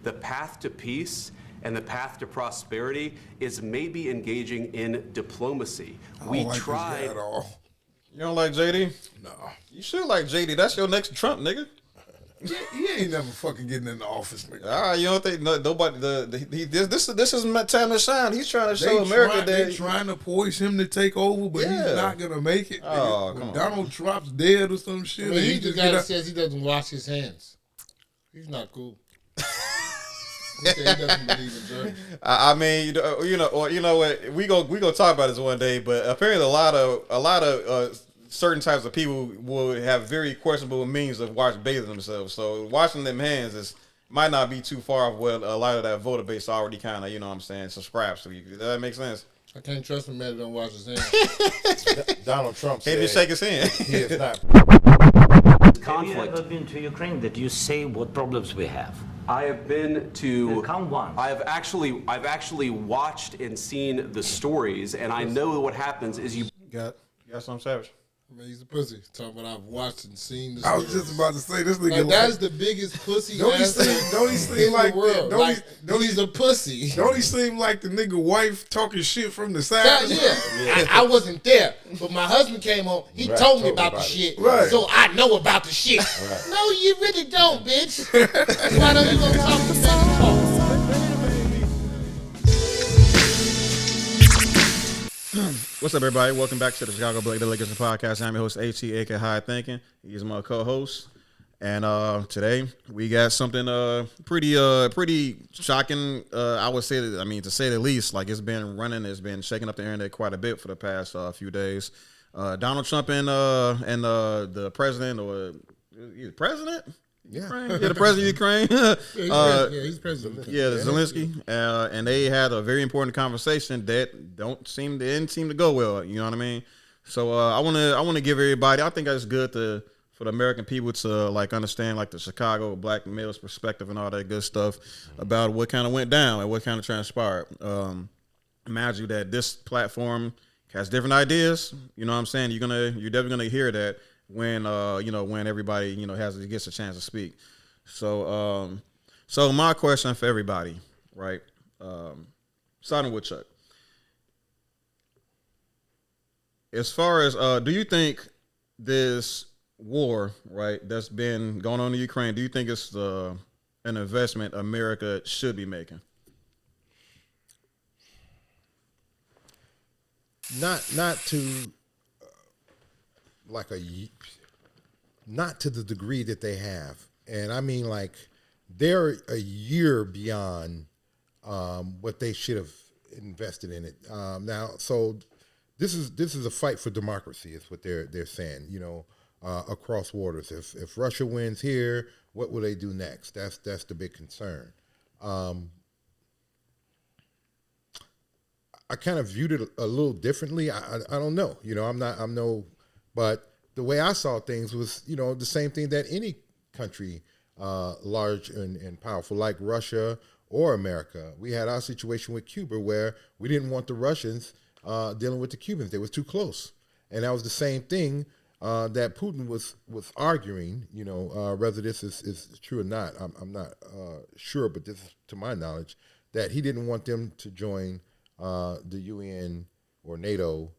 The path to peace and the path to prosperity is maybe engaging in diplomacy. We tried. At all. You don't like JD? No. You should like JD. That's your next Trump, nigga. He ain't never fucking getting in the office, nigga. You don't think nobody? This is my time to shine. He's trying to show America that they're trying to poise him to take over, but he's not gonna make it. Oh, when Donald Trump's dead or some shit, he's the guy that says he doesn't wash his hands. He's not cool. He said he doesn't believe in dirt. I mean, you know what? We gonna talk about this one day, but apparently a lot of certain types of people will have very questionable means of bathing themselves. So washing them hands might not be too far off what a lot of that voter base already kind of, you know what I'm saying, subscribes to. Does that make sense? I can't trust a man that don't wash his hands. Donald Trump said he just shake his hand. He is not. Have you ever been to Ukraine that you say what problems we have? I have been to. Count one. I've actually watched and seen the stories, and I know what happens is you got some savage. I mean, he's a pussy. Talking about I've watched and seen the I was stories. just about to say this nigga. That's the biggest pussy Don't he ass seem in like the world. He's a pussy. Don't he seem like the nigga wife talking shit from the side? I wasn't there, but my husband came home. He told me about the shit, so I know about the shit. Right. No, you really don't, bitch. Why don't you go talk to me? What's up, everybody? Welcome back to the Chicago Black Delegation Podcast. I'm your host, HT, aka High Thinking. He's my co-host. And today we got something pretty shocking. I would say that, to say the least. Like, it's been shaking up the internet quite a bit for the past few days. Donald Trump and the president, or president? Yeah. The president of Ukraine. He's president. Zalenski. And they had a very important conversation that didn't seem to go well. You know what I mean? So I want to give everybody. I think it's good for the American people to understand the Chicago black male's perspective and all that good stuff about what kind of went down and what kind of transpired. Imagine that this platform has different ideas. You know what I'm saying? You're definitely gonna hear that when everybody gets a chance to speak. So my question for everybody, right? Starting with Chuck. As far as do you think this war, right, that's been going on in Ukraine, do you think it's an investment America should be making? Not to not to the degree that they have, and I mean they're a year beyond what they should have invested in it. Now, so this is a fight for democracy, is what they're saying. Across waters. If Russia wins here, what will they do next? That's the big concern. I kind of viewed it a little differently. I don't know. But the way I saw things was, the same thing that any country large and powerful like Russia or America. We had our situation with Cuba where we didn't want the Russians dealing with the Cubans. They were too close. And that was the same thing that Putin was arguing, whether this is true or not. I'm not sure, but this is to my knowledge, that he didn't want them to join the UN or NATO.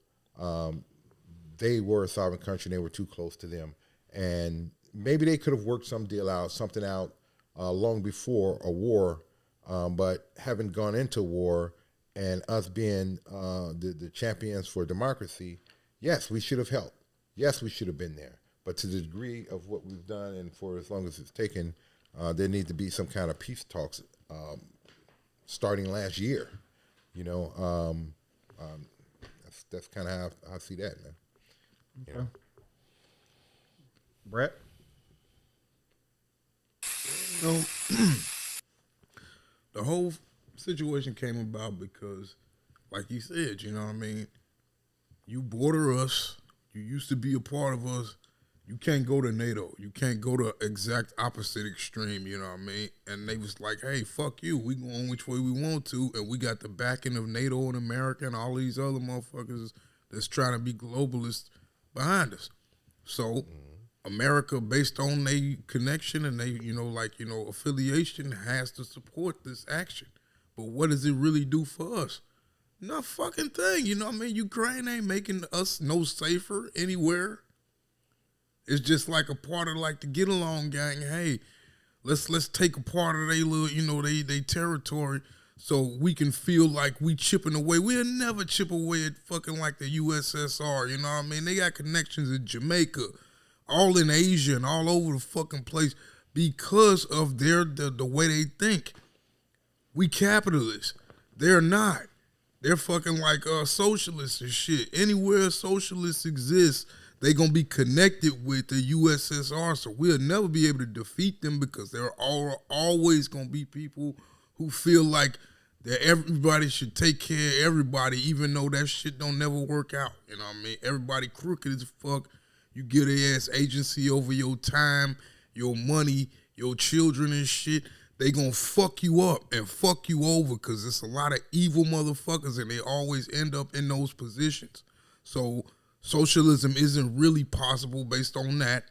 They were a sovereign country and they were too close to them. And maybe they could have worked something out long before a war, but having gone into war and us being the champions for democracy, yes, we should have helped. Yes, we should have been there. But to the degree of what we've done and for as long as it's taken, there need to be some kind of peace talks starting last year. That's kind of how I see that, man. Okay. Brett? The whole situation came about because, like you said, you border us. You used to be a part of us. You can't go to NATO. You can't go to exact opposite extreme, And they was like, hey, fuck you. We going which way we want to, and we got the backing of NATO and America and all these other motherfuckers that's trying to be globalists behind us. So America, based on their connection and they, affiliation, has to support this action. But what does it really do for us? Not fucking thing. You know what I mean? Ukraine ain't making us no safer anywhere. It's just like a part of like the get along gang. Hey, let's take a part of their little, they territory so we can feel like we chipping away. We'll never chip away at fucking like the USSR. You know what I mean? They got connections in Jamaica, all in Asia and all over the fucking place because of the way they think. We capitalists. They're not. They're fucking like socialists and shit. Anywhere socialists exist, they gonna be connected with the USSR. So we'll never be able to defeat them because there are always gonna be people who feel like that everybody should take care of everybody, even though that shit don't never work out. You know what I mean? Everybody crooked as fuck. You get a ass agency over your time, your money, your children and shit. They gonna fuck you up and fuck you over because it's a lot of evil motherfuckers and they always end up in those positions. So socialism isn't really possible based on that.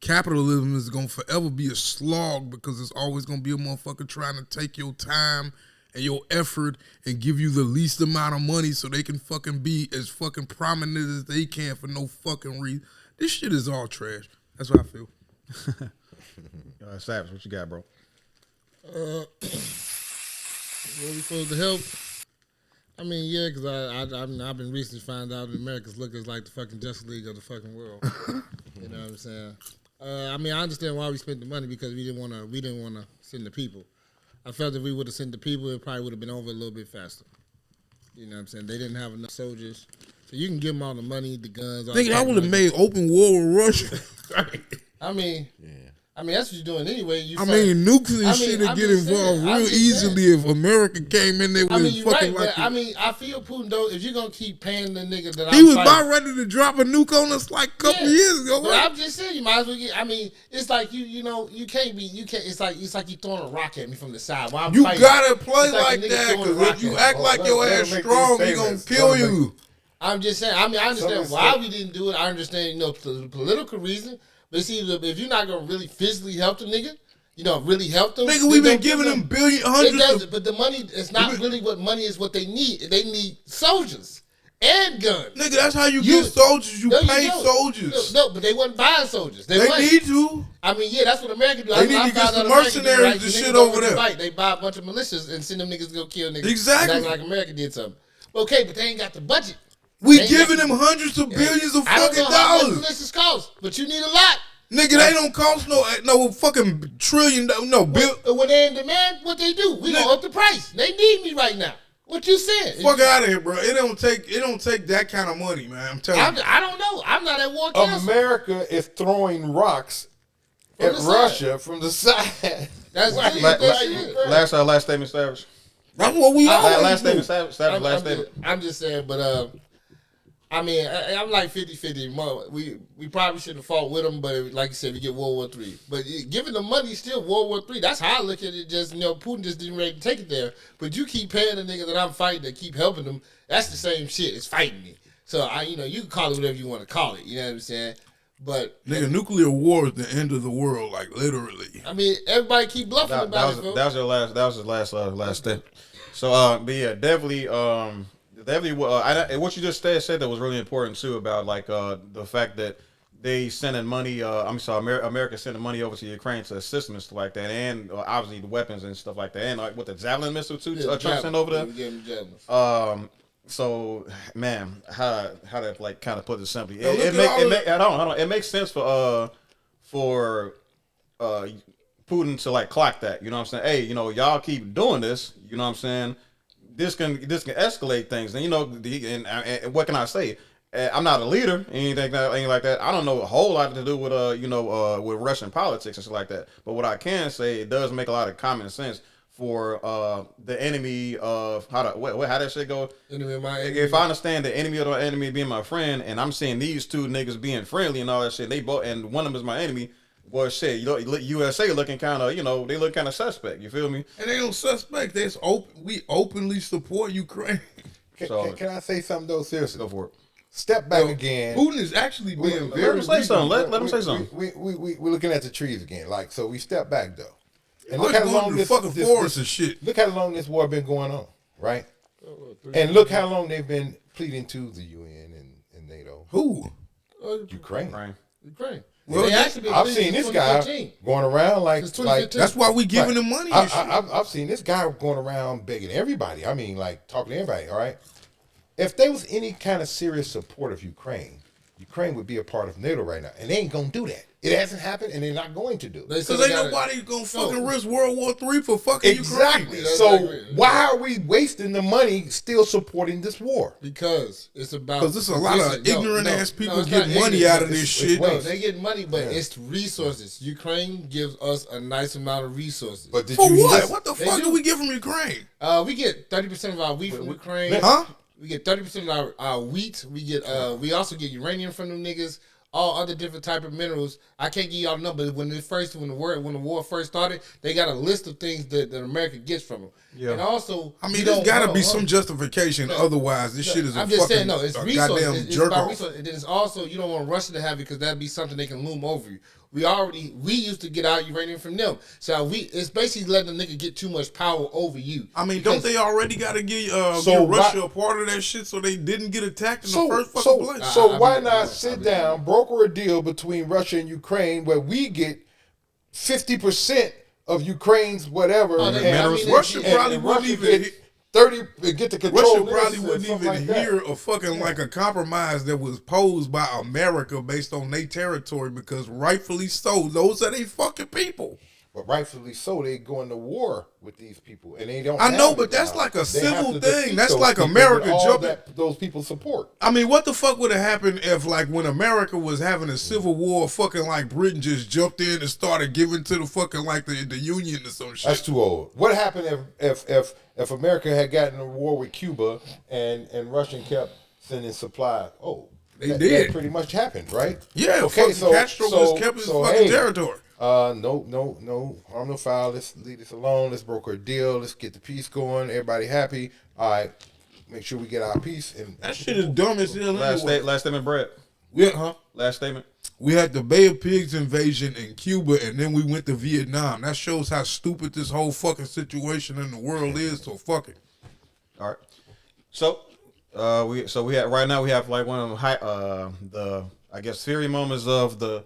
Capitalism is gonna forever be a slog because it's always gonna be a motherfucker trying to take your time and your effort and give you the least amount of money so they can fucking be as fucking prominent as they can for no fucking reason. This shit is all trash. That's what I feel. Savage, what you got, bro? What we supposed to help? I mean, yeah, because I've been recently found out that America's looking like the fucking Justice League of the fucking world. You know what I'm saying? I mean, I understand why we spent the money because we didn't want to send the people. I felt if we would have sent the people, it probably would have been over a little bit faster. You know what I'm saying? They didn't have enough soldiers, so you can give them all the money, the guns. I think I would have made open war with Russia. I mean, that's what you're doing anyway. Nuclear shit would get involved real easily if America came in there with fucking right, I feel Putin though. If you're gonna keep paying the nigga that he was about ready to drop a nuke on us like a couple years ago. But I'm just saying, you might as well get. I mean, it's like you can't. It's like you throwing a rock at me from the side. While I'm you fighting. Gotta play like that because if you act like your ass strong, he gonna kill you. I'm just saying. I mean, I understand why we didn't do it. I understand, the political reason. But see, if you're not gonna really physically help the nigga, really help them. Nigga, we've been giving them hundreds. It doesn't, but the money is not really what money is. What they need. They need soldiers and guns. Nigga, that's how you get soldiers. You pay soldiers. No, but they wasn't buying soldiers. They need to. I mean, yeah, that's what America do. They need to get some mercenaries and shit over there. Fight. They buy a bunch of militias and send them niggas to go kill niggas. Exactly. Like America did something. Okay, but they ain't got the budget. We giving them hundreds of billions of fucking dollars. How much militias cost, but you need a lot. Nigga, they don't cost no fucking trillion. No bill. When they in demand, what they do? We gonna up the price. They need me right now. What you saying? Fuck out of here, bro. It don't take that kind of money, man. I'm telling you. I don't know. I'm not at war council. America is throwing rocks at Russia from the side. That's right. Last statement, Savage. That's what we always Last do. statement, Savage. Last statement. I'm just saying, but I mean, I'm like 50-50. We probably shouldn't have fought with them, but like you said, we get World War III. But giving them money, still World War III. That's how I look at it. Just Putin just didn't ready to take it there. But you keep paying the nigga that I'm fighting to keep helping them. That's the same shit. It's fighting me. So you can call it whatever you want to call it. You know what I'm saying? But nigga, nuclear war is the end of the world, like literally. I mean, everybody keep bluffing about it. That was his last step. So, but yeah, definitely. What you just said that was really important too about like the fact that they sending money. America sending money over to Ukraine to assist them and stuff like that, and obviously the weapons and stuff like that, and like with the Javelin missile too. Trump sent over there. So man, how to like kind of put it simply, it makes sense for Putin to like clock that. You know what I'm saying? Hey, y'all keep doing this. You know what I'm saying? This can escalate things, and and what can I say? I'm not a leader, anything like that. I don't know a whole lot to do with with Russian politics and stuff like that. But what I can say, it does make a lot of common sense for the enemy of how that shit go. Enemy of my enemy. If I understand the enemy of the enemy being my friend, and I'm seeing these two niggas being friendly and all that shit, and one of them is my enemy. Well, shit, USA looking kind of, they look kind of suspect. You feel me? And they don't suspect. We openly support Ukraine. Can I say something though? Seriously, Go for it. step back again. Putin is actually being very Let him say something. Let him say something. We're looking at the trees again. Like, so we step back though. And look how long this fucking forest and shit. Look how long this war been going on, right? And look how long they've been pleading to the UN and NATO. Who? Ukraine. Ukraine. Well, I've seen this guy going around like that's why we giving him money. And shit. I've seen this guy going around begging everybody. I mean, like talking to everybody. All right. If there was any kind of serious support of Ukraine would be a part of NATO right now, and they ain't gonna do that. It hasn't happened, and they're not going to do. Because ain't nobody gonna fucking risk World War III for fucking exactly. Ukraine. So why are we wasting the money still supporting this war? Because it's about there's a lot of ignorant ass people getting money out of this shit. No, they get money, but it's resources. Ukraine gives us a nice amount of resources. But did for you what? What the fuck do we get from Ukraine? We get 30% of our wheat from Ukraine. Huh? We get 30% of our wheat. We get we also get uranium from them niggas. All other different type of minerals. I can't give y'all numbers. When the war first started, they got a list of things that America gets from them. Yeah. And also, I mean, there's got to be some justification. Otherwise, this shit is a fucking it's goddamn it's jerk about off. resource. And then it's also, you don't want Russia to have it because that'd be something they can loom over you. We used to get our uranium from them. So it's basically letting the nigga get too much power over you. I mean, don't they already got to give Russia a part of that shit so they didn't get attacked in the first fucking place? So why not sit down, broker a deal between Russia and Ukraine where we get 50% of Ukraine's whatever? Russia probably wouldn't even 30 get to control. Russia probably wouldn't even hear a fucking like a compromise that was posed by America based on their territory because rightfully so, those are they fucking people. But rightfully so, they going to war with these people, and they don't. I know, but that's like a civil thing. That's like America jumping. Those people support. I mean, what the fuck would have happened if, like, when America was having a civil war, fucking like Britain just jumped in and started giving to the fucking like the Union or some shit? That's too old. What happened if America had gotten a war with Cuba and Russia kept sending supplies? Oh, they did. That pretty much happened, right? Yeah. Okay. So Castro just kept his fucking territory. No harm, no foul. Let's leave this alone. Let's broker a deal. Let's get the peace going. Everybody happy. All right, make sure we get our peace. And that shit is dumb as hell. Last statement, Brett. Last statement. We had the Bay of Pigs invasion in Cuba, and then we went to Vietnam. That shows how stupid this whole fucking situation in the world is. So fuck it. All right. So we have right now we have like one of the I guess theory moments of the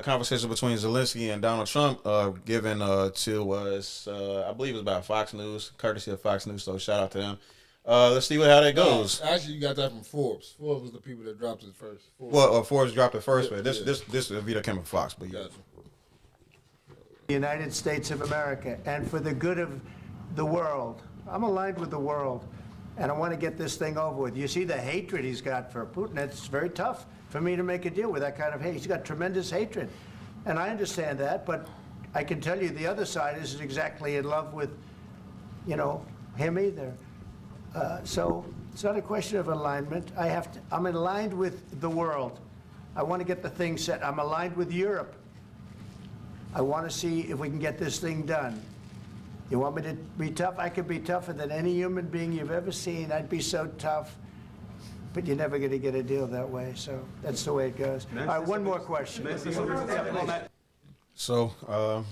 conversation between Zalenski and Donald Trump given to us, I believe it was about Fox News, courtesy of Fox News, so shout out to them. Let's see how that goes. Actually, you got that from Forbes. Forbes was the people that dropped it first. Forbes dropped it first, but this video came from Fox. But yeah. The United States of America, and for the good of the world. I'm aligned with the world, and I want to get this thing over with. You see the hatred he's got for Putin. It's very tough for me to make a deal with that kind of hate. He's got tremendous hatred, and I understand that, but I can tell you the other side isn't exactly in love with, him either. So it's not a question of alignment. I'm aligned with the world. I want to get the thing set. I'm aligned with Europe. I want to see if we can get this thing done. You want me to be tough? I could be tougher than any human being you've ever seen. I'd be so tough. But you're never going to get a deal that way. So that's the way it goes. All right, one more question. So, I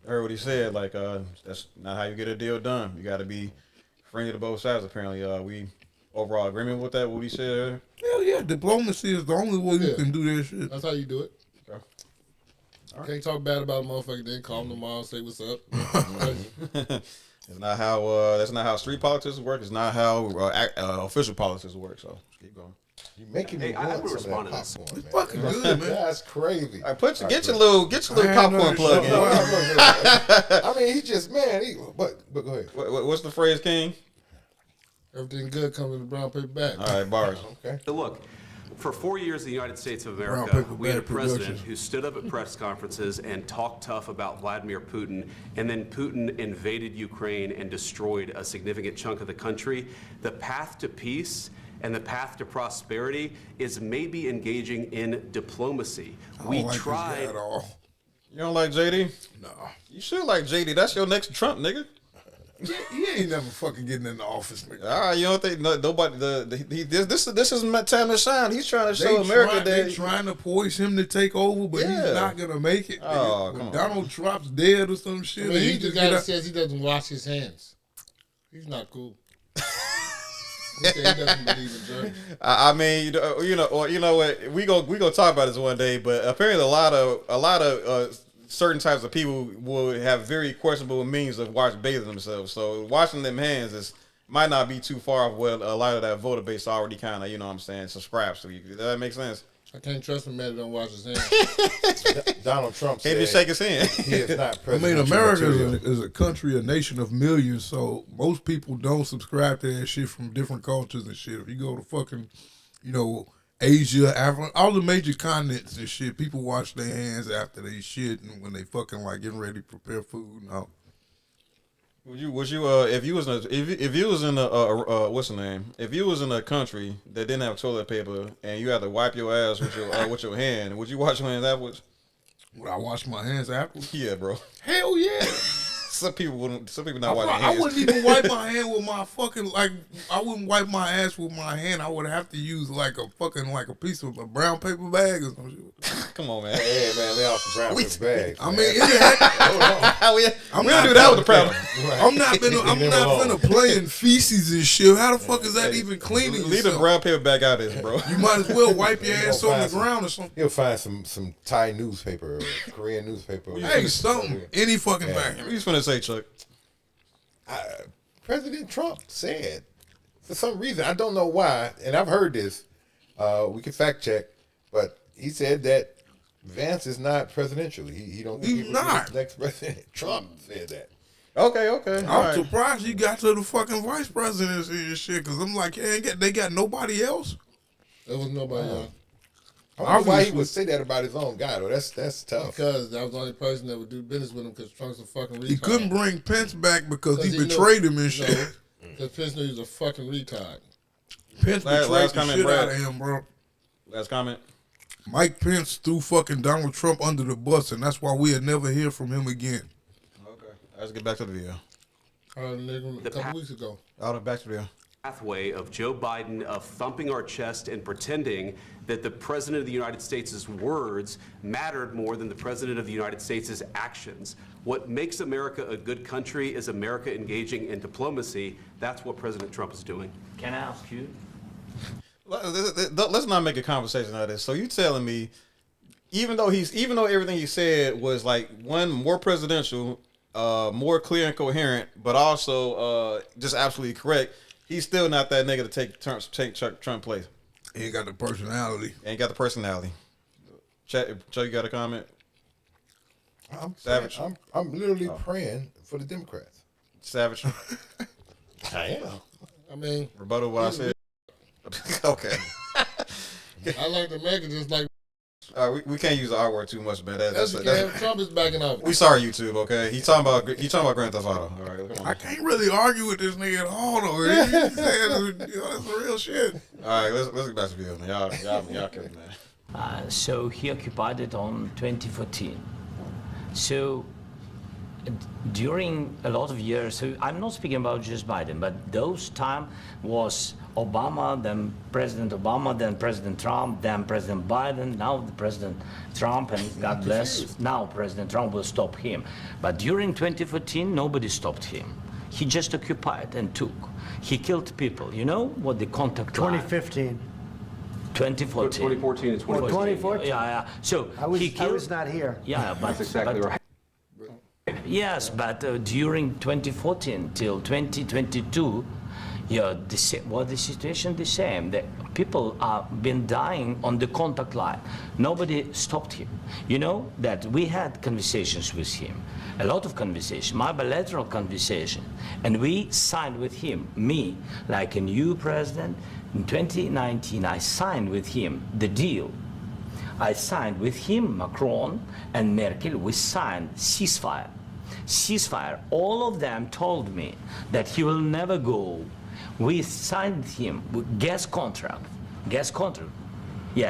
heard what he said. Like, that's not how you get a deal done. You got to be friendly to both sides, apparently. We overall agreement with that, what he said earlier? Hell yeah. Diplomacy is the only way you can do that shit. That's how you do it. Okay. Right. Can't talk bad about a motherfucker, then call him tomorrow and say what's up. That's not how street politics work. It's not how official politics work. So keep going. You making me want some of that popcorn, man. It's fucking good, man. That's crazy. All right, get your little popcorn plug in. I mean, he just but go ahead. What's the phrase, King? Everything good comes in a brown paper bag. All right, bars. Okay. So look, for 4 years in the United States of America, we had a president who stood up at press conferences and talked tough about Vladimir Putin, and then Putin invaded Ukraine and destroyed a significant chunk of the country. The path to peace and the path to prosperity is maybe engaging in diplomacy. We tried. You don't like JD? No. You should like JD. That's your next Trump, nigga. He ain't never fucking getting in the office, nigga. All right, you don't think nobody? This is my time to shine. He's trying to show America that they trying to force him to take over, but he's not gonna make it. Oh, come on. Donald Trump's dead or some shit. I mean, he's the guy that says he doesn't wash his hands. He's not cool. He said he doesn't believe in dirt. I mean, you know what? We go talk about this one day, but apparently a lot of certain types of people will have very questionable means of bathing themselves. So washing them hands might not be too far off what a lot of that voter base already kind of, you know what I'm saying, subscribes to. Does that make sense? I can't trust a man that don't wash his hands. Donald Trump said Can't just shake his hand. he is not I mean, presidential America material. is a country, a nation of millions, so most people don't subscribe to that shit from different cultures and shit. If you go to fucking, Asia, Africa, all the major continents and shit, people wash their hands after they shit and when they fucking like getting ready to prepare food and all. Would you if you was in a what's the name? If you was in a country that didn't have toilet paper and you had to wipe your ass with your hand, would you wash your hands afterwards? Would I wash my hands afterwards? Yeah, bro. Hell yeah. Some people wouldn't. Some people not washing I hands. wouldn't even wipe my hand with my fucking I wouldn't wipe my ass with my hand. I would have to use like a piece of a brown paper bag or some shit. Come on, man. Hey, man, lay off the brown paper bags. I man. mean, we don't do that with the problem. I'm not finna play in feces and shit. How the fuck is that even cleaning? Leave the brown paper bag out of this, bro. You might as well wipe your ass on the ground or something. He'll find some Thai newspaper, or Korean newspaper. Hey, something, any fucking thing. What you finna say, Chuck? President Trump said, for some reason, I don't know why, and I've heard this, we can fact check, but he said that Vance is not presidential. He don't think He's he was not. the next president. Trump said that. Okay. I'm surprised he got to the fucking vice presidency and shit, because I'm like, they got nobody else. There was nobody else. I don't know why he would say that about his own guy, though. That's tough. Because that was the only person that would do business with him because Trump's a fucking retard. He couldn't bring Pence back because he betrayed him and shit. Because Pence knew he was a fucking retard. Pence betrayed the shit out of him, bro. Last comment. Mike Pence threw fucking Donald Trump under the bus, and that's why we'll never hear from him again. Okay. Let's get back to the video. A couple weeks ago. Back to the video. Pathway of Joe Biden of thumping our chest and pretending that the President of the United States' words mattered more than the President of the United States' actions. What makes America a good country is America engaging in diplomacy. That's what President Trump is doing. Can I ask you? Let's not make a conversation out of this. So you telling me, even though everything he said was like more presidential, more clear and coherent, but also just absolutely correct, he's still not that nigga to take Trump's place. He ain't got the personality. Ain't got the personality. Chuck, you got a comment? Savage. I'm literally praying for the Democrats. Savage. I am. I mean, Rebuttal what I said. Okay. I like to make it just like. We can't use the R word too much, man. That's Trump is backing off. We sorry, YouTube. Okay, he talking about Grand Theft Auto. All right, come on. I can't really argue with this nigga at all, though. He's saying, that's real shit. All right, let's get back to the video. Y'all kidding, man. So he occupied it on 2014. So during a lot of years, so I'm not speaking about just Biden, but those time was Obama, then President Obama, then President Trump, then President Biden, now the President Trump, and God bless, now President Trump will stop him. But during 2014, nobody stopped him. He just occupied and took. He killed people. You know what the contact line? 2015. 2014 2014. and 2015. 2014? Yeah. So I was not here. Yeah, but That's exactly right. Yes, but during 2014 till 2022, the situation the same. The people have been dying on the contact line. Nobody stopped him. You know that we had conversations with him, a lot of conversation, my bilateral conversation, and we signed with him, me, like a new president. In 2019, I signed with him the deal. I signed with him, Macron and Merkel, we signed ceasefire. Ceasefire. All of them told me that he will never go. We signed with him with gas contract. Yes,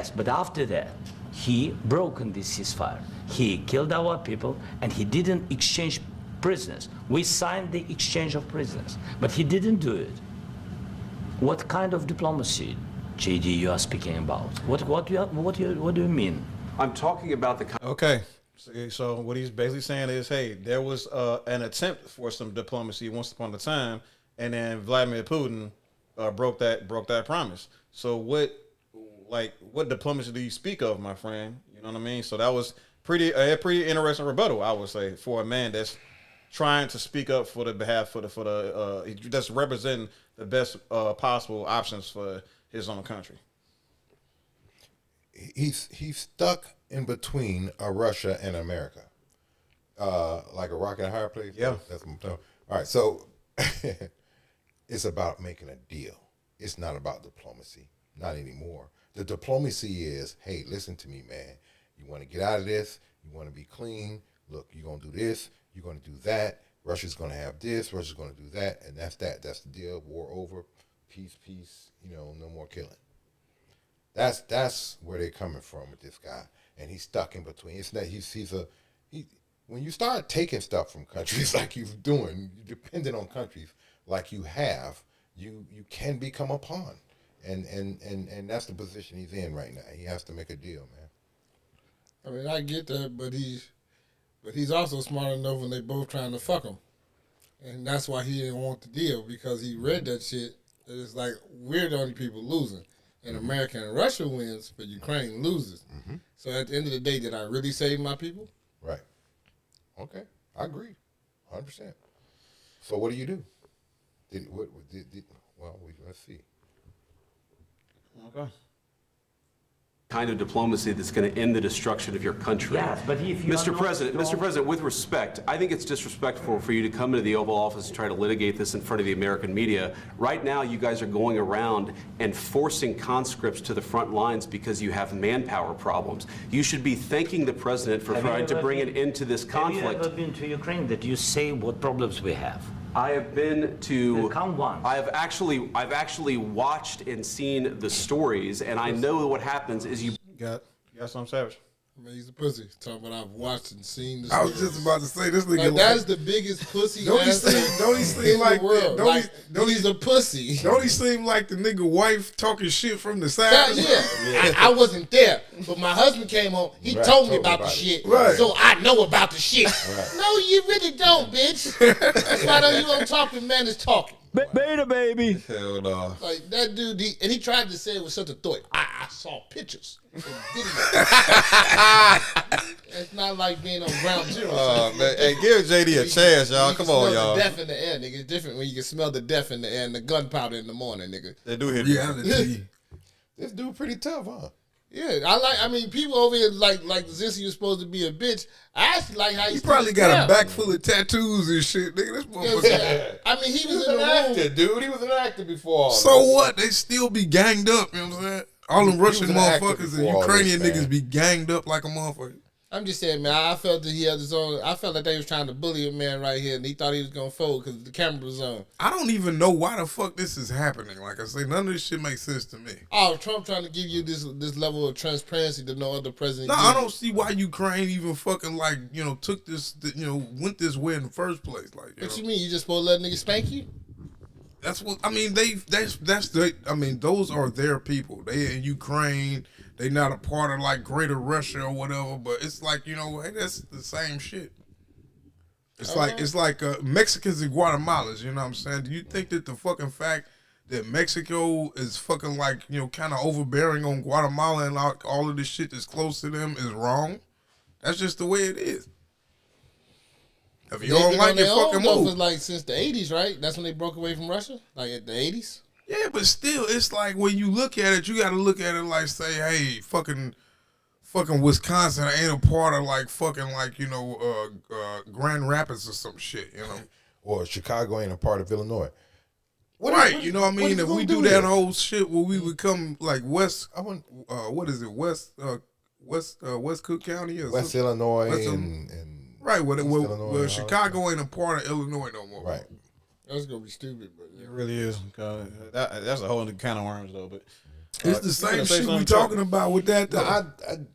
but after that, he broken this ceasefire. He killed our people and he didn't exchange prisoners. We signed the exchange of prisoners, but he didn't do it. What kind of diplomacy, JD, you are speaking about? What do you mean? I'm talking about the Okay. So what he's basically saying is, hey, there was an attempt for some diplomacy once upon a time, and then Vladimir Putin broke that promise. So what diplomacy do you speak of, my friend? You know what I mean? So that was a pretty interesting rebuttal, I would say, for a man that's trying to speak up for the behalf that's representing the best possible options for his own country. He's stuck in between Russia and America, like a rock and a hard place. Yeah, that's what I'm talking. All right, so it's about making a deal. It's not about diplomacy, not anymore. The diplomacy is, hey, listen to me, man. You want to get out of this? You want to be clean? Look, you're gonna do this. You're gonna do that. Russia's gonna have this. Russia's gonna do that, and that's that. That's the deal. War over. Peace, peace. No more killing. That's where they're coming from with this guy, and he's stuck in between. It's not when you start taking stuff from countries like you're doing, you're dependent on countries like you have, you can become a pawn, and that's the position he's in right now. He has to make a deal, man. I mean, I get that, but he's also smart enough when they both trying to fuck him, and that's why he didn't want the deal, because he read that shit. It's like we're the only people losing. And America and Russia wins, but Ukraine loses. Mm-hmm. So at the end of the day, did I really save my people? Right. Okay. I agree. 100%. So what do you do? Let's see. Okay. kind of diplomacy that's going to end the destruction of your country. Yes, but if you Mr. President, with respect, I think it's disrespectful for you to come into the Oval Office and try to litigate this in front of the American media. Right now, you guys are going around and forcing conscripts to the front lines because you have manpower problems. You should be thanking the president for trying to bring an end to this conflict. Have you ever been to Ukraine that you say what problems we have? I have been to. Come once. I've actually watched and seen the stories, and I know what happens is you got something savage. I mean, he's a pussy. Talking about I've watched and seen the I stories. was just about to say this nigga. Like, that's the biggest pussy. Don't he seem like the world? He's a pussy. Don't he seem like the nigga wife talking shit from the side? Yeah. I wasn't there, but my husband came home. He told me about the shit, so I know about the shit. Right. No, you really don't, bitch. That's why you don't talk when man is talking. Beta baby. Hell no. Like that dude, he tried to say it with such authority. I saw pictures. It's not like being on ground zero. Man. Hey, give JD a chance, y'all. Come on, y'all. The death in the air, nigga. It's different when you can smell the death in the air and the gunpowder in the morning, nigga. They do hit reality. This dude pretty tough, huh? Yeah, I mean, people over here like Zalenski was supposed to be a bitch. I actually like how he probably got a back full of tattoos and shit, nigga. This motherfucker. I mean, he was an actor, dude. He was an actor before. So what? They still be ganged up. You know what I'm saying? All them Russian motherfuckers and Ukrainian niggas be ganged up like a motherfucker. I'm just saying, man. I felt that he had his own. I felt like they was trying to bully a man right here, and he thought he was gonna fold because the camera was on. I don't even know why the fuck this is happening. Like I say, none of this shit makes sense to me. Oh, Trump trying to give you this level of transparency that no other president. No, I don't see why Ukraine even fucking took this, went this way in the first place. Like, what you mean? You just supposed to let niggas spank you? That's what I mean. Those are their people. They in Ukraine. They not a part of like Greater Russia or whatever. But it's like hey, that's the same shit. It's like Mexicans and Guatemalans. You know what I'm saying? Do you think that the fucking fact that Mexico is fucking kind of overbearing on Guatemala and all of this shit that's close to them is wrong? That's just the way it is. If you don't like it, fucking move. For like since the 80s, right? That's when they broke away from Russia? Like at the 80s? Yeah, but still, it's like when you look at it, you got to look at it like, say, hey, fucking Wisconsin ain't a part of like fucking Grand Rapids or some shit, Or Chicago ain't a part of Illinois. You know what I mean? If we do that whole shit where we become like West, what is it, West Cook County or West something? Illinois and right, well, Chicago ain't a part of Illinois no more. Right. That's gonna be stupid, but it really is. That's a whole other can of worms, though. But it's the same shit we talking about with that. Though.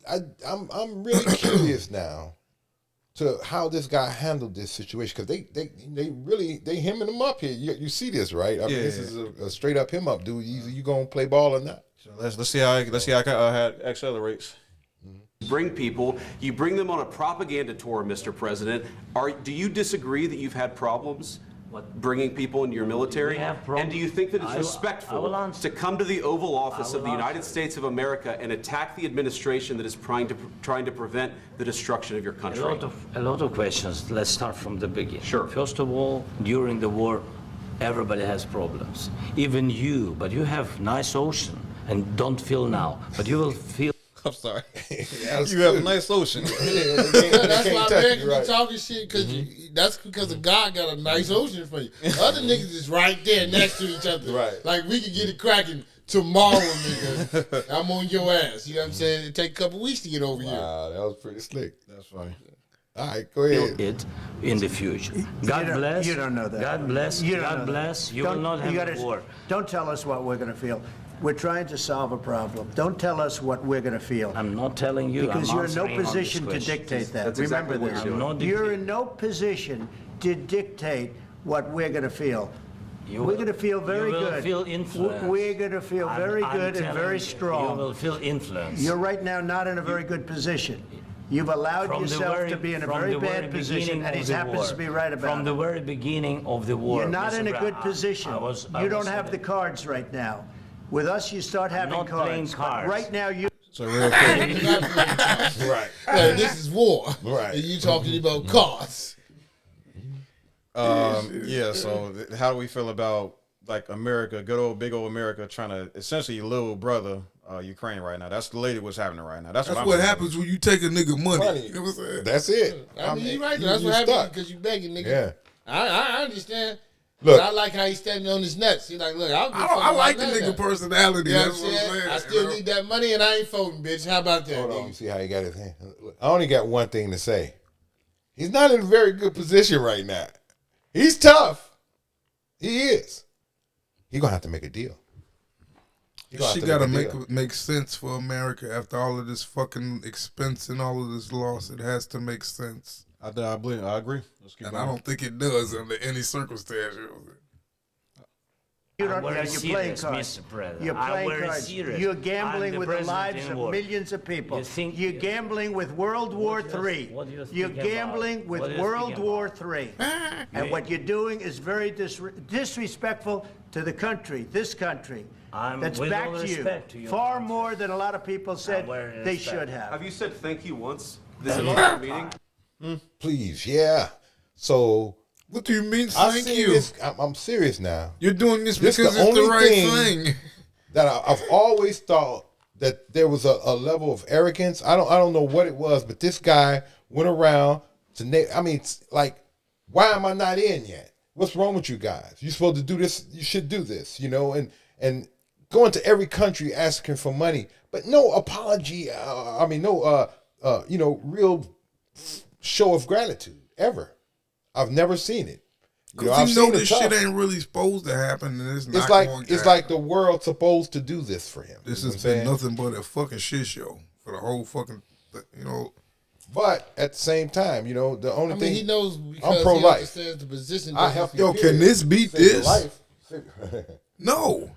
I'm really curious now to how this guy handled this situation, because they really hemming him up here. You see this, right? I mean, this is a straight up him up, dude. Either you gonna play ball or not. So let's see how it accelerates. Bring people, you bring them on a propaganda tour, Mr. President. Do you disagree that you've had problems bringing people into your military? And do you think that it's respectful to come to the Oval Office of the United States of America and attack the administration that is trying to prevent the destruction of your country? A lot of questions. Let's start from the beginning. Sure. First of all, during the war, everybody has problems. Even you, but you have nice ocean and don't feel now, but you will feel. I'm sorry. You have a nice ocean. That's why Americans be talking shit, because that's because of God got a nice ocean for you. Other niggas is right there next to each other. Right. Like, we could get it cracking tomorrow, nigga. I'm on your ass. You know what I'm saying? It take a couple weeks to get over here. Wow, that was pretty slick. That's funny. All right, go ahead. It in the future. God bless. You don't know that. God bless. You don't God know bless. that. You will not have a war. Don't tell us what we're going to feel. We're trying to solve a problem. Don't tell us what we're going to feel. I'm not telling you. Because I'm you're in no answering on position this to question. dictate that. That's Remember exactly what this. you're doing. I'm not You're dictating. in no position to dictate what we're going to feel. You We're will- going to feel very you will good. feel influenced. We're going to feel very I'm good and telling very you, strong. You will feel influence. You're right now not in a very good position. You've allowed yourself to be in a very bad position, and he happens to be right about From it. the very beginning of the war. You're not Mr. in a Brown, good position. I You was don't have the cards right now. With us, you start having not playing cards. But cards. right now, you. So real quick. Right. Like, this is war. Right. And you talking about cards. Yeah. So how do we feel about like America, good old big old America, trying to essentially little brother Ukraine right now? That's the lady what's happening right now. That's That's what what I'm happens when you take a nigga money. Money. You know what I'm saying? That's it. I mean, you right. That's what happens because you begging, nigga. Yeah. I understand. Look. But I like how he's standing on his nuts. He's like, look, I like the nigga personality. You know what I'm That's what I'm saying? saying. I still you know? need that money and I ain't folding, bitch. How about that, Hold on, you nigga? see how he got his hand. Look, I only got one thing to say. He's not in a very good position right now. He's tough. He is. He's gonna have to make a deal. She got to make sense for America after all of this fucking expense and all of this loss. It has to make sense. I agree. Let's keep And going. I don't think it does under any circumstance. You don't, I'm very you're playing serious, cards. Mr. President. You're I'm playing very cards. serious. You're I'm gambling the with the president lives in of war. millions of people. You think- You're gambling with World War III. what do you think You're about? gambling with What do you World think War about? III. And what you're doing is very disrespectful to the country, this country, that's with all back to respect to you. your Far country. more than a lot of people said very they respect. should have. Have you said thank you once this entire meeting? Please, yeah. So What do you mean, I thank see you? this. I'm serious now. You're doing this This because the it's the only right thing. That I've always thought that there was a level of arrogance. I don't know what it was, but this guy went around to I mean, it's like, why am I not in yet? What's wrong with you guys? You're supposed to do this. You should do this, you know, and going to every country asking for money, but no apology. No, real show of gratitude ever. I've never seen it. Because you know this shit ain't really supposed to happen, and it's not going to it's like the world's supposed to do this for him. This You know has what I'm been saying? nothing but a fucking shit show for the whole fucking, you know. But at the same time, you know, the only I mean, thing he knows because I'm pro-life. he understands the position. I that help he's you. Yo, can this beat Save your this? life. No.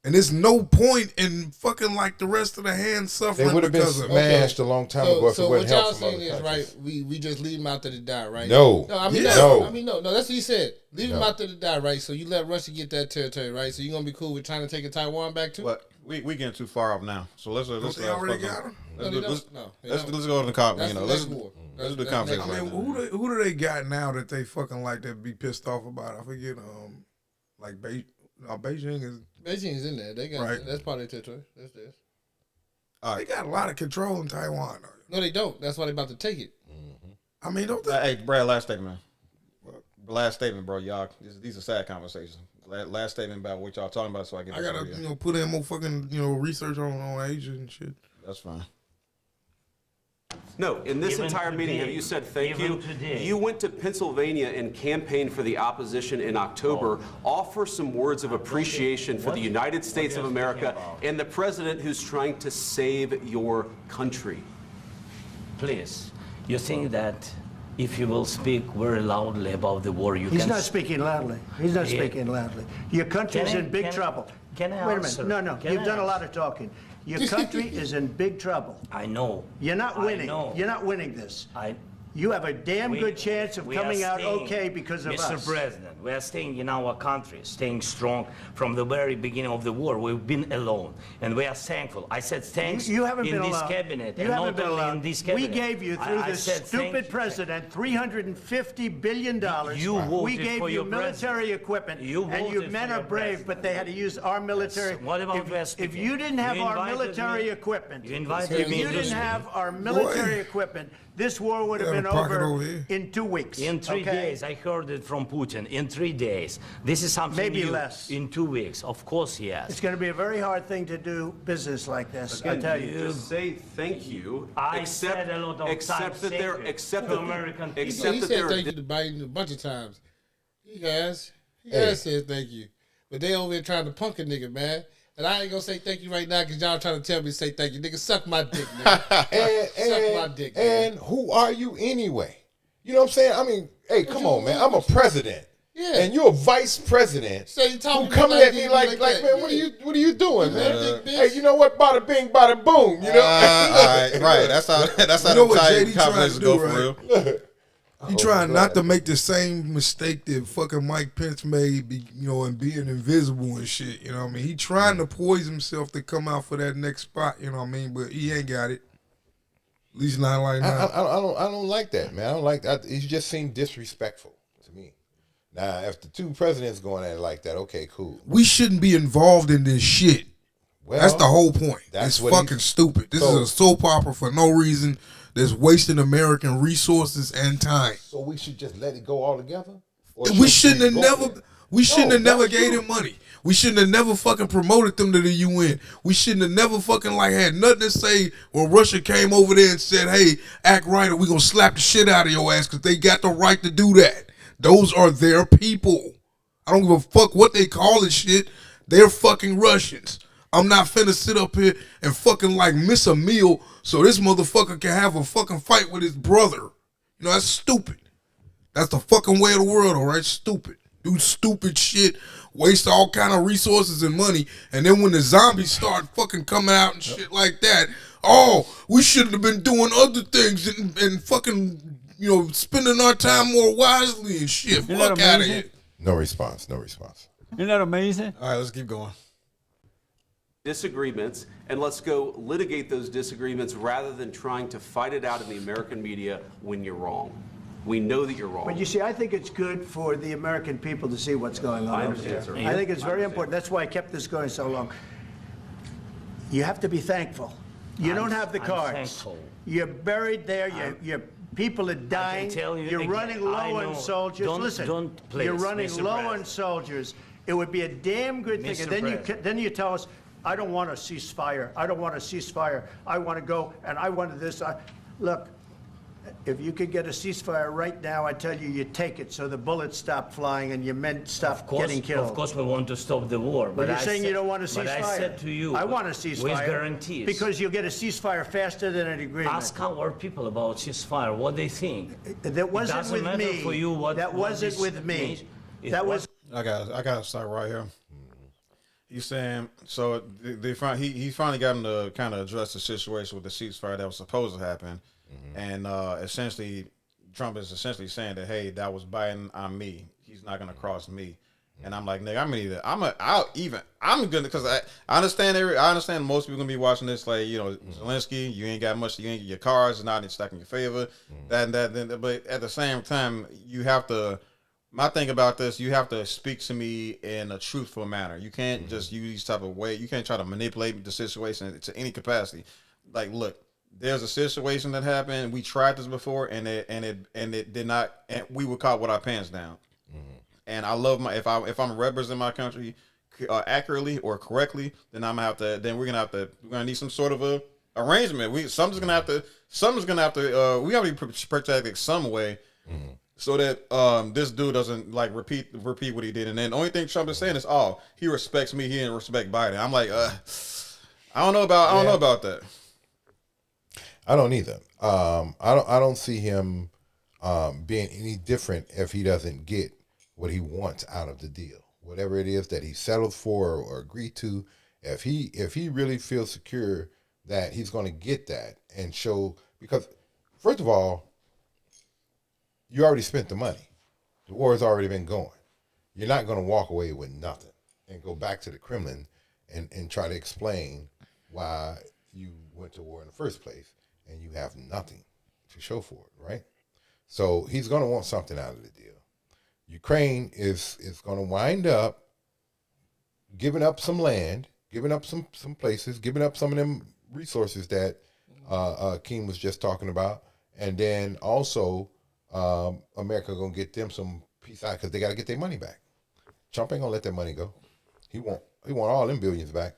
And there's no point in fucking like the rest of the hands They suffering would have been because of it. smashed a long time ago if it So what wasn't help y'all from other saying is, countries. right, we just leave him out there to die, right? No. I mean, Yeah. No. no, that's what he said. Leave him out there to die, right? So you let Russia get that territory, right? So you're going to be cool with trying to take a Taiwan back too? But we getting too far off now. So let's they already got him? No, they don't. No, they don't. Let's go to the cop. That's You know, the let's next war. let's do the That's the conversation. I next right mean, now. who do they got now that they fucking like that be pissed off about? I forget. Like Beijing is. Beijing's in there. They got Right. That's part of their territory. That's theirs. They got a lot of control in Taiwan. No, they don't. That's why they about to take it. I mean, don't they? Hey, Brad, last statement. Last statement, bro. Y'all, these are sad conversations. Last statement about what y'all talking about, so I get. I gotta, put in more fucking, research on Asia and shit. That's fine. No, in this Even entire meeting, today, have you said thank even you? today. You went to Pennsylvania and campaigned for the opposition in October. Offer some words of appreciation for the United States of America and the president who's trying to save your country. Please. You think that if you will speak very loudly about the war, He's not speaking loudly. He's not speaking loudly. Your country's in big trouble. Can I Wait a answer? minute. No, Can you've I done a lot answer? of talking. Your country is in big trouble. I know. You're not winning. I know. You're not winning this. I. You have a damn good chance of We are coming out staying, okay because of us. Mr. President, we are staying in our country, staying strong from the very beginning of the war. We've been alone, and we are thankful. I said thanks You haven't in been this alone. cabinet, You and haven't not been only alone. in this We cabinet. gave you, through I this said thank stupid you. president, $350 billion. You voted We gave for you your military president. equipment. You and voted you for men your are brave, president. but they had to use our military. Yes. What about if you didn't have You our invited military me. equipment, You invited me you to didn't speak. have our military Boy. equipment, this war would have Got a been pocket over over here. in 2 weeks. In 3 okay? days, I heard it from Putin. In 3 days, this is something Maybe new. less. In 2 weeks, of course, yes. It's going to be a very hard thing to do business like this, I Again, tell you. just say thank you. I said a lot of except times that they're thank you except to that American people. except He that said they're thank you to Biden a bunch of times. He has. He has said thank you. But they over there trying to punk a nigga, man. And I ain't gonna say thank you right now because y'all trying to tell me to say thank you. Nigga, suck my dick, nigga. Suck my dick, and who are you anyway? You know what I'm saying? I mean, hey, come on, man. I'm a president. Yeah. And you're a vice president. So you talking who coming like at me that, like, like like, that. man, Yeah. what are you doing, man? dick, bitch. Hey, you know what? Bada bing, bada boom. You know. All right. That's how You know the what Italian JD trying conversations to go do, for right? real. He trying not to make the same mistake that fucking Mike Pence made, and being invisible and shit. You know what I mean? He trying to poise himself to come out for that next spot. You know what I mean? But he ain't got it. At least not like now. I don't like that, man. I don't like that. He just seemed disrespectful to me. Now, if the two presidents going at it like that, okay, cool. We shouldn't be involved in this shit. Well, That's the whole point. that's It's what fucking stupid. This So- is a soap opera for no reason. That's wasting American resources and time. So we should just let it go all together? Or We shouldn't have go never. for it? We shouldn't have never that's gave true. them money. We shouldn't have never fucking promoted them to the UN. We shouldn't have never fucking had nothing to say when Russia came over there and said, "Hey, act right, or we gonna slap the shit out of your ass," because they got the right to do that. Those are their people. I don't give a fuck what they call it shit. They're fucking Russians. I'm not finna sit up here and fucking miss a meal so this motherfucker can have a fucking fight with his brother. You know, that's stupid. That's the fucking way of the world, all right? Stupid. Do stupid shit, waste all kind of resources and money, and then when the zombies start fucking coming out and shit like that, oh, we should have been doing other things and fucking, spending our time more wisely and shit. Isn't that Fuck out of amazing? here. No response. No response. Isn't that amazing? All right, let's keep going. disagreements, and let's go litigate those disagreements rather than trying to fight it out in the American media when you're wrong. We know that you're wrong. But you see, I think it's good for the American people to see what's going on I over understand, there. sir. I think it's I very understand. important. That's why I kept this going so long. You have to be thankful. You don't have the I'm cards. thankful. You're buried there. Your people are dying. tell you You're again, running low I on know. soldiers. Listen, Please, you're running Mr. low on President. soldiers. It would be a damn good thing. Mr. And then President. then you tell us, I don't want a ceasefire. I don't want a ceasefire. I want to go and I want this. Look, if you could get a ceasefire right now, I tell you, you take it so the bullets stop flying and your men stop getting killed. Of course, we want to stop the war. But But you're I saying you said- don't want a ceasefire. But I said to you, I want a ceasefire. with guarantees. Because you'll get a ceasefire faster than an agreement. Ask our people about ceasefire, what they think. That wasn't doesn't with matter me. for you what- that what wasn't this with me. means. It That was. I got to start right here. He's saying so. He finally got him to kind of address the situation with the ceasefire that was supposed to happen, and essentially, Trump is essentially saying that hey, that was Biden on me. He's not gonna cross me. And I'm like, nigga, I'm gonna because I understand I understand most people gonna be watching this like Zalenski, you ain't got much, your cards is not stacked in your favor, but at the same time you have to. My thing about this, you have to speak to me in a truthful manner. You can't just use these type of way. You can't try to manipulate the situation to any capacity. Like, look, there's a situation that happened. We tried this before, and it did not. And we were caught with our pants down. And I love if I'm representing my country accurately or correctly, then we're gonna need some sort of a arrangement. Something's gonna have to. We gotta be protected some way. So that this dude doesn't repeat what he did, and then the only thing Trump is saying is, "Oh, he respects me. He didn't respect Biden." I'm like, I don't know about that. I don't either. I don't see him being any different if he doesn't get what he wants out of the deal, whatever it is that he settled for or agreed to. If he really feels secure that he's going to get that and show, because first of all, you already spent the money. The war has already been going. You're not going to walk away with nothing and go back to the Kremlin and try to explain why you went to war in the first place and you have nothing to show for it, right? So he's going to want something out of the deal. Ukraine is going to wind up giving up some land, giving up some places, giving up some of them resources that Keem was just talking about, and then also America going to get them some peace out because they got to get their money back. Trump ain't going to let that money go. He want all them billions back.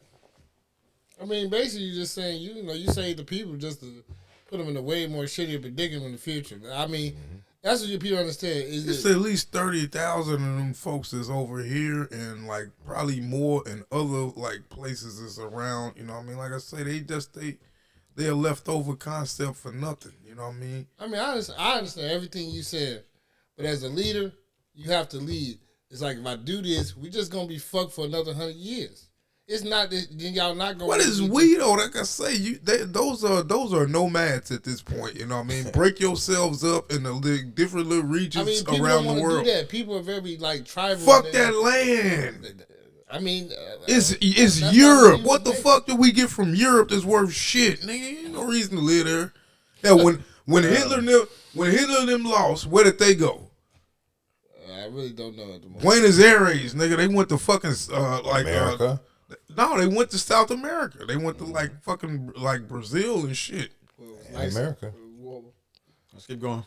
I mean, basically, you're just saying, you save the people just to put them in a way more shittier predicament in the future. I mean, that's what you people understand. It's at least 30,000 of them folks that's over here, and like probably more in other like places that's around. You know what I mean? Like I say, they're a leftover concept for nothing. You know what I mean? I mean, I understand everything you said, but as a leader, you have to lead. It's like, if I do this, we just gonna be fucked for another 100 years. It's not that y'all not gonna. What is we though? Like I say, those are nomads at this point. You know what I mean? Break yourselves up in the different little regions people around don't the world. Do that. People are very like tribal. Fuck that land. I mean, it's Europe. What the fuck did we get from Europe that's worth shit? Nigga, ain't no reason to live there. Yeah, when Hitler and them lost, where did they go? I really don't know at the moment. Buenos Aires, nigga. They went to fucking America. No, they went to South America. They went to like fucking like Brazil and shit. America. Let's keep going.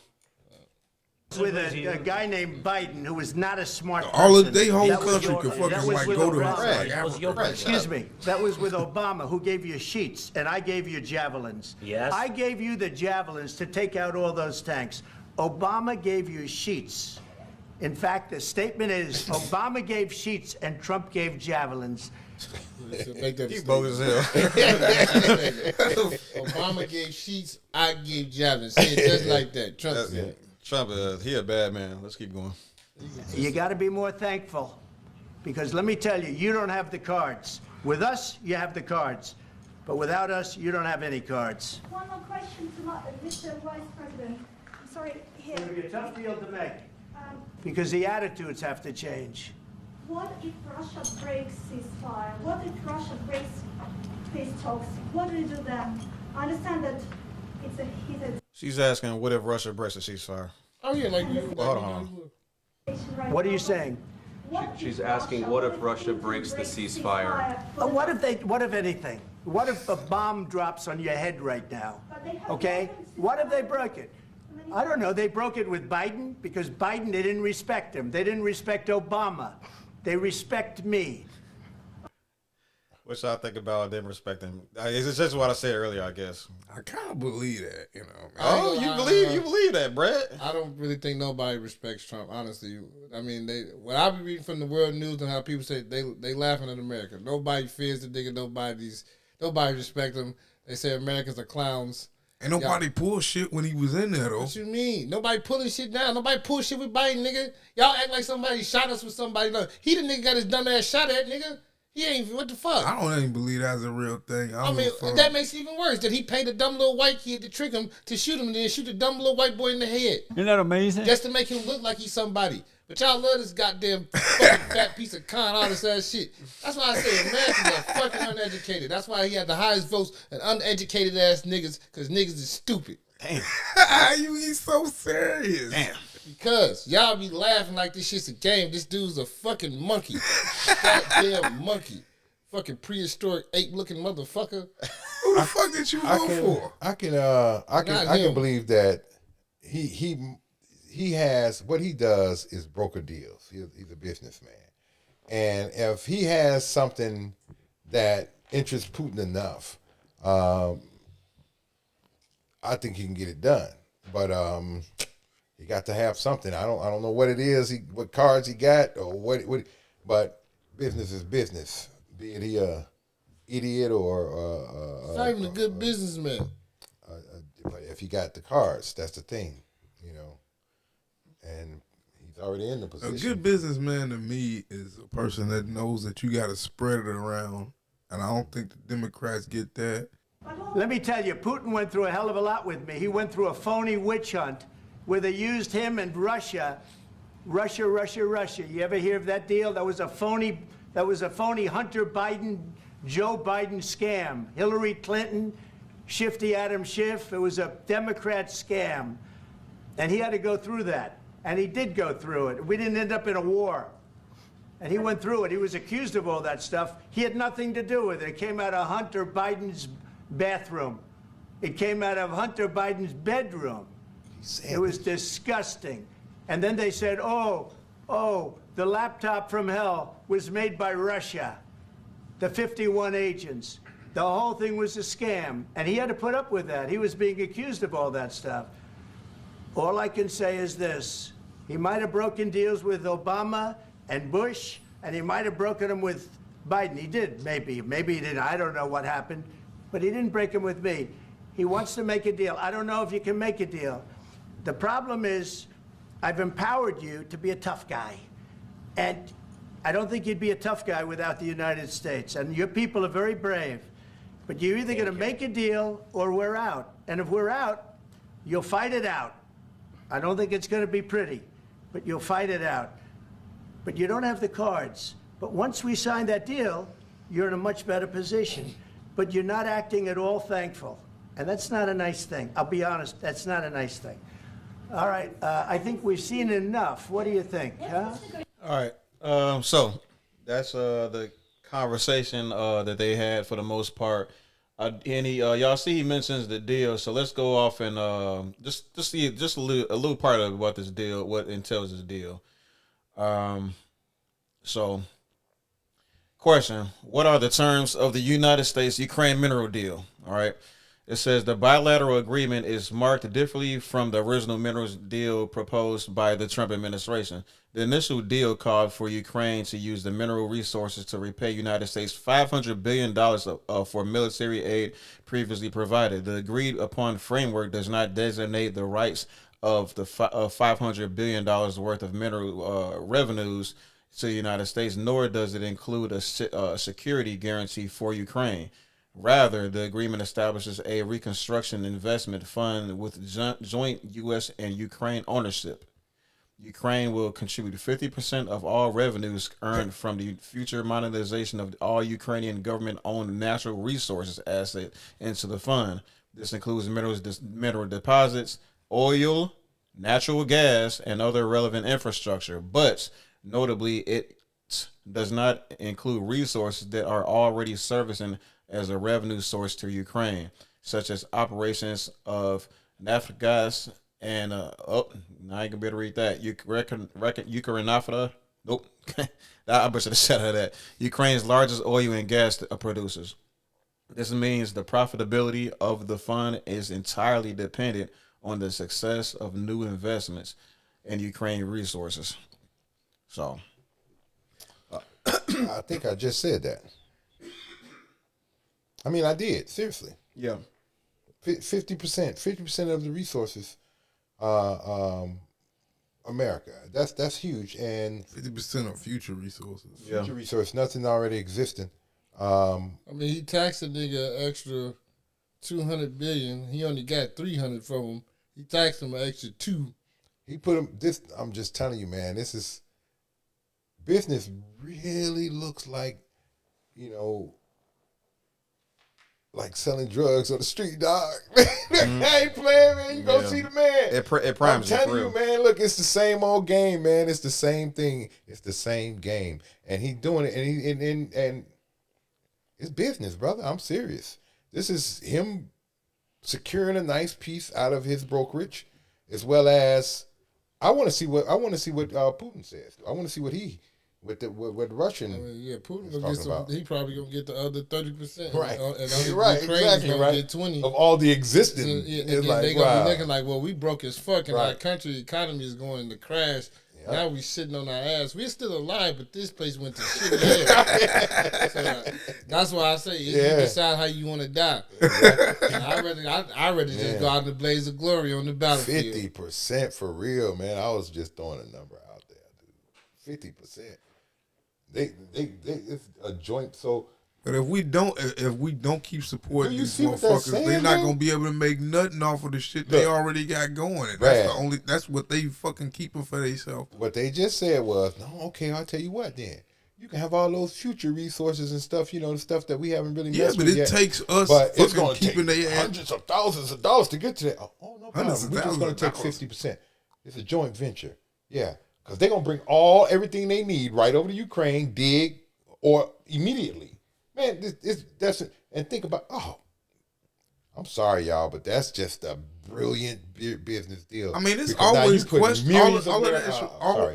With a guy named Biden who was not a smart person. All of they whole That was country your- could that fucking was like with go to Obama. like That was your Africa. Excuse me. That was with Obama, who gave you sheets, and I gave you javelins. Yes. I gave you the javelins to take out all those tanks. Obama gave you sheets. In fact, the statement is Obama gave sheets and Trump gave javelins. Make that He statement. bogus as hell. Obama gave sheets, I gave javelins. Say it just like that. Trump said. Trump, he a bad man. Let's keep going. You got to be more thankful, because let me tell you, you don't have the cards. With us, you have the cards, but without us, you don't have any cards. One more question to Mr. Vice President. I'm sorry, here. It's going to be a tough deal to make, because the attitudes have to change. What if Russia breaks ceasefire? What if Russia breaks peace talks? What do you do then? I understand that it's a heated She's asking, what if Russia breaks the ceasefire? Oh yeah, like you. Hold on. situation right What are now, you but saying? what She's if asking, what if Russia Putin breaks the breaks ceasefire? for the- What if anything? What if a bomb drops on your head right now? But they have Okay? weapons to What if they fight. broke it? I don't know. They broke it with Biden because Biden, they didn't respect him. They didn't respect Obama. They respect me. What y'all think about them respecting? It's just what I said earlier, I guess. I kind of believe that, you know. Oh, you believe that, Brett? I don't really think nobody respects Trump, honestly. I mean, what I be reading from the world news and how people say they laughing at America. Nobody fears the nigga. Nobody respect him. They say Americans are clowns. Ain't nobody pull shit when he was in there though. What you mean? Nobody pulling shit down. Nobody pull shit with Biden, nigga. Y'all act like somebody shot us with somebody. No, he the nigga got his dumb ass shot at, nigga. He ain't, what the fuck? I don't even believe that's a real thing. I mean, that makes it even worse. That he paid a dumb little white kid to trick him to shoot him and then shoot the dumb little white boy in the head. Isn't that amazing? Just to make him look like he's somebody. But y'all love this goddamn fucking fat piece of con, all this ass shit. That's why I say Americans are fucking uneducated. That's why he had the highest votes and uneducated ass niggas, because niggas is stupid. Damn. you be so serious. Damn. Because y'all be laughing like this shit's a game. This dude's a fucking monkey. Goddamn monkey. Fucking prehistoric ape-looking motherfucker. Who the fuck did you vote for? I can believe that he has, what he does is broker deals. He's a businessman, and if he has something that interests Putin enough, I think he can get it done. But he got to have something. I don't know what it is. What cards he got or what. But business is business. Be it he a idiot or not even a good businessman. if he got the cards. That's the thing, and he's already in the A position. good businessman to me is a person that knows that you got to spread it around, and I don't think the Democrats get that. Let me tell you, Putin went through a hell of a lot with me. He went through a phony witch hunt where they used him and Russia. You ever hear of that deal? That was a phony Hunter Biden, Joe Biden scam. Hillary Clinton, Shifty Adam Schiff. It was a Democrat scam. And he had to go through that. And he did go through it. We didn't end up in a war. And he went through it. He was accused of all that stuff. He had nothing to do with it. It came out of Hunter Biden's bathroom. It came out of Hunter Biden's bedroom. It was disgusting. And then they said, oh, the laptop from hell was made by Russia, the 51 agents. The whole thing was a scam. And he had to put up with that. He was being accused of all that stuff. All I can say is this. He might have broken deals with Obama and Bush, and he might have broken them with Biden. He did, maybe. Maybe he didn't. I don't know what happened. But he didn't break them with me. He wants to make a deal. I don't know if you can make a deal. The problem is I've empowered you to be a tough guy. And I don't think you'd be a tough guy without the United States. And your people are very brave. But you're either going to make a deal or we're out. And if we're out, you'll fight it out. I don't think it's going to be pretty, but you'll fight it out. But you don't have the cards. But once we sign that deal, you're in a much better position. But you're not acting at all thankful. And that's not a nice thing. I'll be honest, that's not a nice thing. All right, I think we've seen enough. What do you think? Huh? All right. So that's the conversation that they had for the most part. Y'all see he mentions the deal. So let's go off and just see just a little part of what this deal, what entails this deal. So question: what are the terms of the United States-Ukraine mineral deal? All right. It says the bilateral agreement is marked differently from the original minerals deal proposed by the Trump administration. The initial deal called for Ukraine to use the mineral resources to repay United States $500 billion for military aid previously provided. The agreed upon framework does not designate the rights of the $500 billion worth of mineral revenues to the United States, nor does it include a security guarantee for Ukraine. Rather, the agreement establishes a reconstruction investment fund with joint U.S. and Ukraine ownership. Ukraine will contribute 50% of all revenues earned from the future monetization of all Ukrainian government-owned natural resources asset into the fund. This includes mineral deposits, oil, natural gas, and other relevant infrastructure. But notably, it does not include resources that are already servicing as a revenue source to Ukraine, such as operations of natural gas and now I can better read that. Ukraine. Nope. I should have said that. Ukraine's largest oil and gas producers. This means the profitability of the fund is entirely dependent on the success of new investments in Ukraine resources. So, I think I just said that. I mean, I did, seriously. Yeah. 50% of the resources, America. That's huge. And 50% of future resources. Future resource, nothing already existing. I mean, he taxed a nigga an extra $200 billion. He only got $300 from him. He taxed him an extra $2 billion. He put him this. I'm just telling you, man. This is business. Really looks like, like selling drugs on the street, dog. I ain't playing, man. You go see the man. It primes I'm telling you, man. Look, it's the same old game, man. It's the same thing. It's the same game, and he doing it, and it's business, brother. I'm serious. This is him securing a nice piece out of his brokerage, as well as I want to see what Putin says. I want to see what what Russian. I mean, yeah, Putin gonna get some. He probably gonna get the other 30%, right? And right, exactly, gonna right. Get 20 of all the existing. And like, they gonna be looking like, well, we broke as fuck, and our country economy is going to crash. Now we sitting on our ass. We're still alive, but this place went to shit in hell. So, that's why I say you decide how you want to die. I'd rather just go out in the blaze of glory on the battlefield. 50% for real, man. I was just throwing a number out there, dude. 50%. They it's a joint. So, but if we don't keep supporting these motherfuckers, they're not gonna be able to make nothing off of the shit they already got going. And that's what they fucking keeping for themselves. What they just said was, no, okay, I'll tell you what then. You can have all those future resources and stuff, the stuff that we haven't really messed with yet. But it takes us it's gonna keeping take hundreds of thousands of dollars to get to that. Oh, no problem. We're just going to take 50%. It's a joint venture. Yeah, because they're going to bring everything they need right over to Ukraine, dig, or immediately. Man, and think about, I'm sorry, y'all, but that's just a brilliant business deal. I mean, it's always question.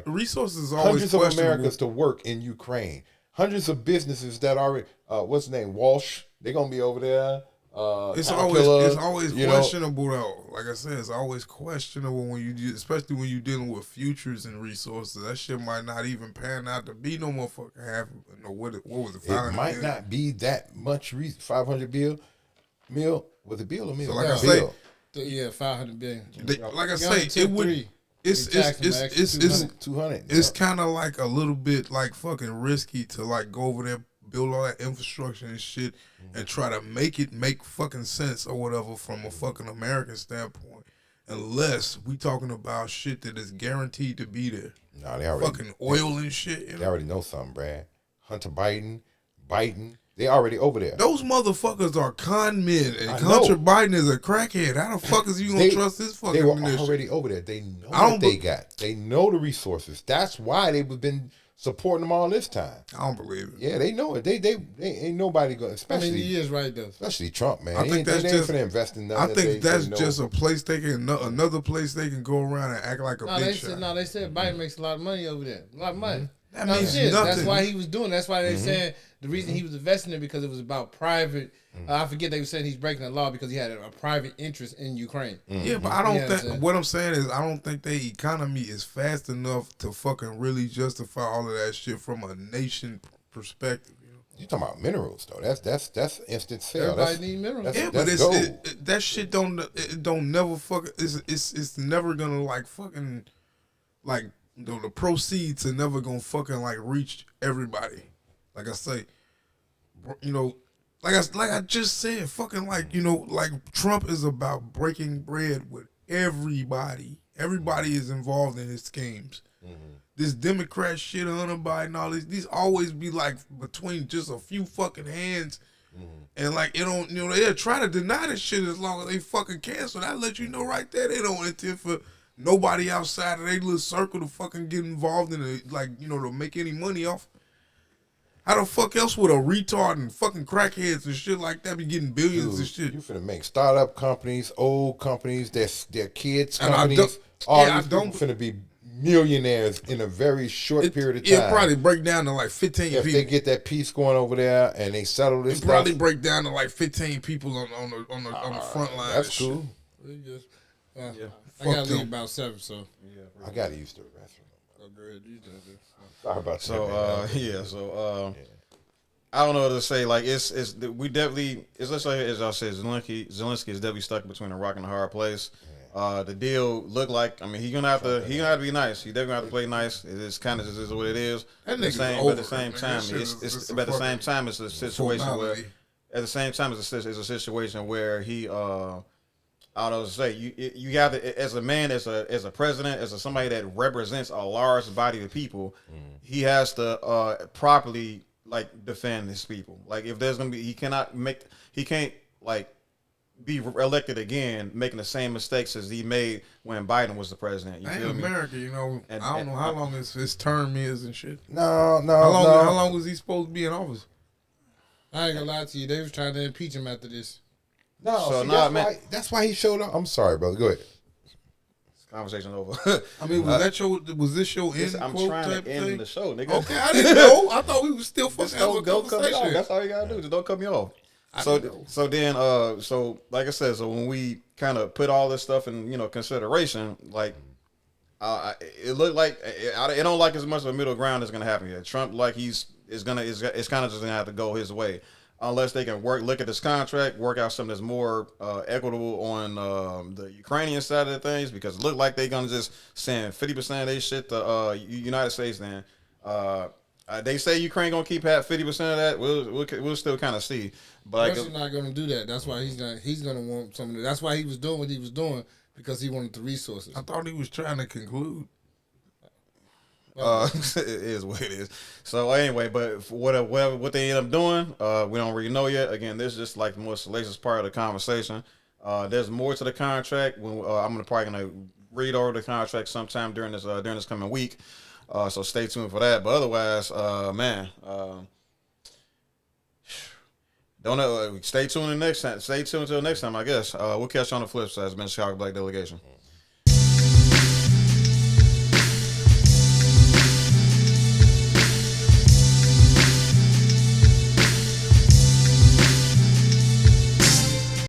Resources are always hundreds of Americans to work in Ukraine. Hundreds of businesses that already, what's the name, Walsh, they're going to be over there. It's always questionable though. Like I said, it's always questionable especially when you're dealing with futures and resources. That shit might not even pan out to be no motherfucking half. What was it? It might not be that much. 500 mil was it bill or meal? So like I say, yeah, 500 billion. Like I say, it would. It's 200. It's kind of like a little bit like fucking risky to like go over there, build all that infrastructure and shit, and try to make fucking sense or whatever from a fucking American standpoint, unless we talking about shit that is guaranteed to be there. No, they already fucking oil and shit. They already know something, Brad. Hunter Biden, they already over there. Those motherfuckers are con men, and Hunter Biden is a crackhead. How the fuck is you gonna trust this fucking? They were already over there. They know what they got. They know the resources. That's why they've been supporting them all this time. I don't believe it. Yeah, they know it. They ain't nobody going. Especially, I mean, he is right though. Especially Trump, man. I think that's just for invest in nothing. I think that's just a place another place they can go around and act like a big shot. They said Biden makes a lot of money over there. A lot of money. That means nothing. That's why he was doing. That's why they said the reason he was investing it because it was about private. I forget they were saying he's breaking the law because he had a private interest in Ukraine. Yeah, but I don't think. What I'm saying is, I don't think their economy is fast enough to fucking really justify all of that shit from a nation perspective. You talking about minerals though? That's instant sale. Everybody need minerals. But that shit don't never fuck. It's never gonna like fucking like the proceeds are never gonna fucking like reach everybody. Like I say, like I just said, fucking like Trump is about breaking bread with everybody. Everybody is involved in his schemes. This Democrat shit, Hunter Biden, all these always be like between just a few fucking hands, and like it don't, they'll try to deny this shit as long as they fucking can. So that let you know right there they don't intend for nobody outside of their little circle to fucking get involved in it, to make any money off. How the fuck else would a retard and fucking crackheads and shit like that be getting billions and shit? You finna make startup companies, old companies, their kids companies. All these people finna be millionaires in a very short period of time. It'll probably break down to like 15 people. If they get that peace going over there and they settle this stuff. It'll probably break down to like 15 people on the front line. That's cool. I gotta leave about 7, so. I gotta use the restroom. Oh, good. You did it. Sorry about that. So I don't know what to say. Like we definitely let's say as I said, Zalenski is definitely stuck between a rock and a hard place. The deal looked like he's gonna have to be nice. He definitely gonna have to play nice. It's kind of just what it is. But at the same time, it's a situation where it's a situation where he I don't know what to say. You got to, as a man, as a president, as somebody that represents a large body of people, he has to properly defend his people. Like if there's gonna be, he can't be elected again, making the same mistakes as he made when Biden was the president. You feel me? America, and I don't know how long his term is and shit. No. How long was he supposed to be in office? I ain't gonna lie to you. They was trying to impeach him after this. No, so that's why he showed up. I'm sorry, brother. Go ahead. Conversation over. Was this your end I'm quote trying type to end thing? the show, nigga. Okay, I didn't know. I thought we was still fucking having a don't cut me off. conversation. That's all you gotta do. Just don't cut me off. So like I said, so when we kind of put all this stuff in consideration, like it looked like it don't like as much of a middle ground that's gonna happen here. Trump like it's kind of just gonna have to go his way unless they can look at this contract, work out something that's more equitable on the Ukrainian side of the things, because it looked like they're gonna just send 50% of their shit to United States. Then they say Ukraine gonna keep at 50% of that. We'll still kind of see, but Russia's not gonna do that. That's why he's gonna want some of it. That's why he was doing what he was doing, because he wanted the resources. I thought he was trying to conclude. It is what it is. So anyway, but what they end up doing, we don't really know yet. Again, this is just like the most salacious part of the conversation. There's more to the contract. I'm probably gonna read over the contract sometime during this coming week. So stay tuned for that. But otherwise, man, don't know. Stay tuned until next time. I guess we'll catch you on the flip side. It's been Chicago Black Delegation.